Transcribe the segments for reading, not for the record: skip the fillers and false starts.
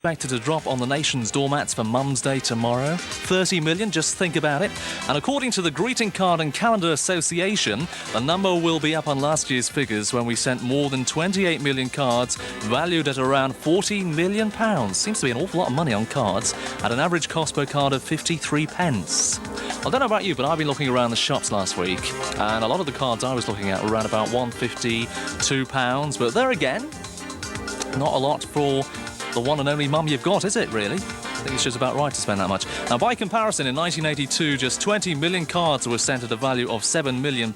Expected to drop on the nation's doormats for Mum's Day tomorrow. 30 million, just think about it. And according to the Greeting Card and Calendar Association, the number will be up on last year's figures when we sent more than 28 million cards, valued at around £14 million. Seems to be an awful lot of money on cards, at an average cost per card of 53 pence. I don't know about you, but I've been looking around the shops last week, and a lot of the cards I was looking at were around about £1.50, £2, but there again, not a lot for the one and only mum you've got, is it, really? I think it's just about right to spend that much. Now, by comparison, in 1982, just 20 million cards were sent at a value of £7 million,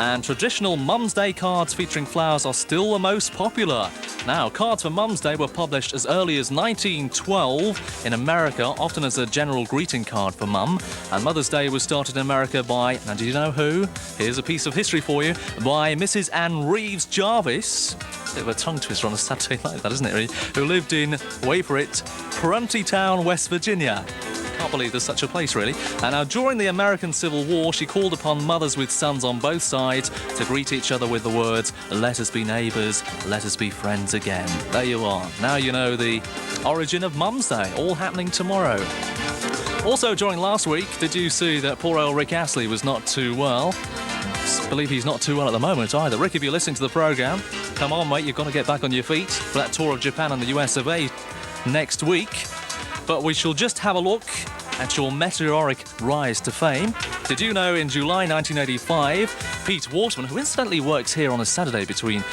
and traditional Mum's Day cards featuring flowers are still the most popular. Now, cards for Mum's Day were published as early as 1912 in America, often as a general greeting card for Mum, and Mother's Day was started in America by, now do you know who? Here's a piece of history for you, by Mrs. Ann Reeves Jarvis. Bit of a tongue twister on a Saturday like that, isn't it, really? Who lived in, wait for it, Pruntytown, West Virginia. Can't believe there's such a place, really. And now, during the American Civil War, she called upon mothers with sons on both sides to greet each other with the words, "Let us be neighbours, let us be friends again." There you are. Now you know the origin of Mum's Day, all happening tomorrow. Also, during last week, did you see that poor old Rick Astley was not too well? I believe he's not too well at the moment either. Rick, if you're listening to the programme, come on, mate, you've got to get back on your feet for that tour of Japan and the US of A next week. But we shall just have a look at your meteoric rise to fame. Did you know in July 1985, Pete Waterman, who incidentally works here on a Saturday between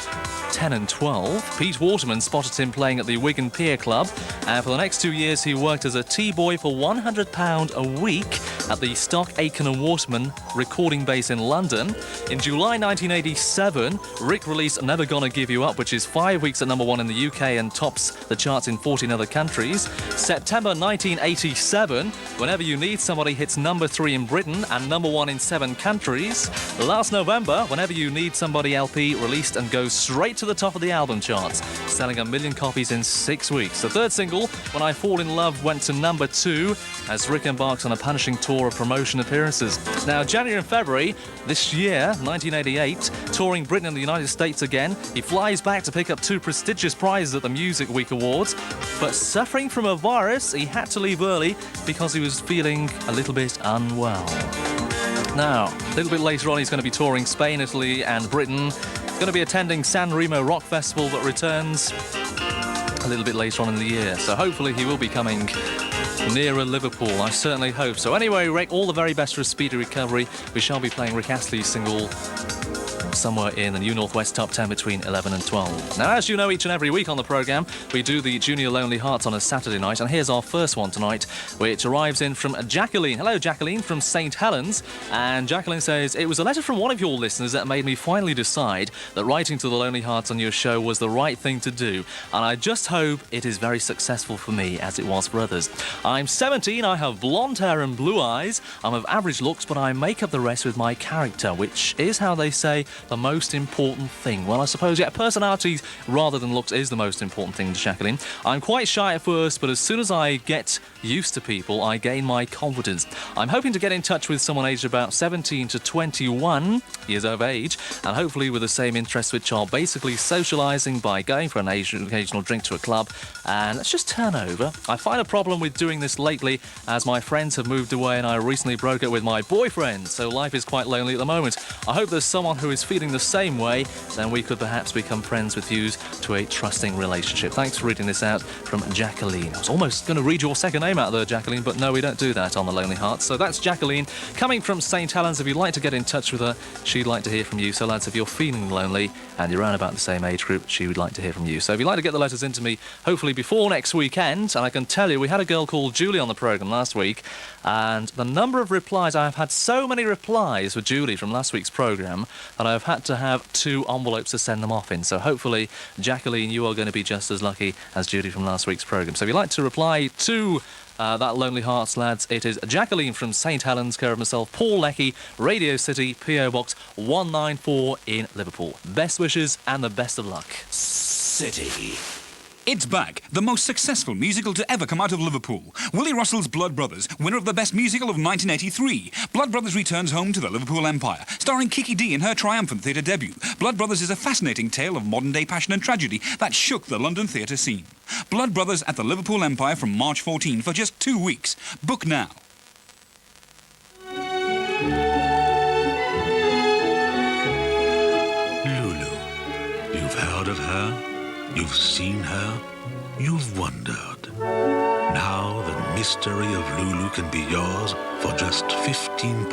10 and 12, Pete Waterman spotted him playing at the Wigan Pier Club, and for the next 2 years he worked as a tea-boy for £100 a week at the Stock Aitken and Waterman recording base in London. In July 1987, Rick released Never Gonna Give You Up, which is 5 weeks at #1 in the UK and tops the charts in 14 other countries. September 1987, Whenever You Need Somebody hits #3 in Britain and #1 in 7 countries. Last November, Whenever You Need Somebody LP released and goes straight to the top of the album charts, selling 1 million copies in 6 weeks. The third single, When I Fall in Love, went to #2 as Rick embarks on a punishing tour of promotion appearances. Now, January and February this year, 1988, touring Britain and the United States again, he flies back to pick up 2 prestigious prizes at the Music Week Awards, but suffering from a virus, he had to leave early because he was feeling a little bit unwell. Now, a little bit later on, he's going to be touring Spain, Italy and Britain. He's going to be attending San Remo Rock Festival that returns a little bit later on in the year. So hopefully he will be coming nearer Liverpool. I certainly hope so. Anyway, Rick, all the very best for a speedy recovery. We shall be playing Rick Astley's single somewhere in the New North West Top 10 between 11 and 12. Now, as you know, each and every week on the programme, we do the Junior Lonely Hearts on a Saturday night, and here's our first one tonight, which arrives in from Jacqueline. Hello, Jacqueline, from St Helens. And Jacqueline says, "It was a letter from one of your listeners that made me finally decide that writing to the Lonely Hearts on your show was the right thing to do, and I just hope it is very successful for me, as it was for others. I'm 17, I have blonde hair and blue eyes, I'm of average looks, but I make up the rest with my character, which is how they say the most important thing." Well, I suppose, yeah, personality rather than looks is the most important thing, Jacqueline. "I'm quite shy at first, but as soon as I get used to people, I gain my confidence. I'm hoping to get in touch with someone aged about 17 to 21 years of age, and hopefully with the same interests, which are basically socialising by going for an occasional drink to a club, and let's just turn over. I find a problem with doing this lately, as my friends have moved away and I recently broke up with my boyfriend, so life is quite lonely at the moment. I hope there's someone who is feeling the same way, then we could perhaps become friends with views to a trusting relationship." Thanks for reading this out from Jacqueline. I was almost going to read your second name out there, Jacqueline, but no, we don't do that on the Lonely Hearts. So that's Jacqueline, coming from St Helens. If you'd like to get in touch with her, she'd like to hear from you. So, lads, if you're feeling lonely and you're around about the same age group, she would like to hear from you. So if you'd like to get the letters into me, hopefully before next weekend, and I can tell you, we had a girl called Julie on the programme last week, and the number of replies, I have had so many replies with Julie from last week's programme that I've had to have 2 envelopes to send them off in. So hopefully, Jacqueline, you are going to be just as lucky as Judy from last week's programme. So if you'd like to reply to that Lonely Hearts, lads, it is Jacqueline from St Helens, care of myself, Paul Leckie, Radio City, P.O. Box 194 in Liverpool. Best wishes and the best of luck. City. It's back, the most successful musical to ever come out of Liverpool. Willie Russell's Blood Brothers, winner of the Best Musical of 1983. Blood Brothers returns home to the Liverpool Empire, starring Kiki Dee in her triumphant theatre debut. Blood Brothers is a fascinating tale of modern-day passion and tragedy that shook the London theatre scene. Blood Brothers at the Liverpool Empire from March 14 for just 2 weeks. Book now. Lulu. You've heard of her, you've seen her, you've wondered. Now the mystery of Lulu can be yours for just £15.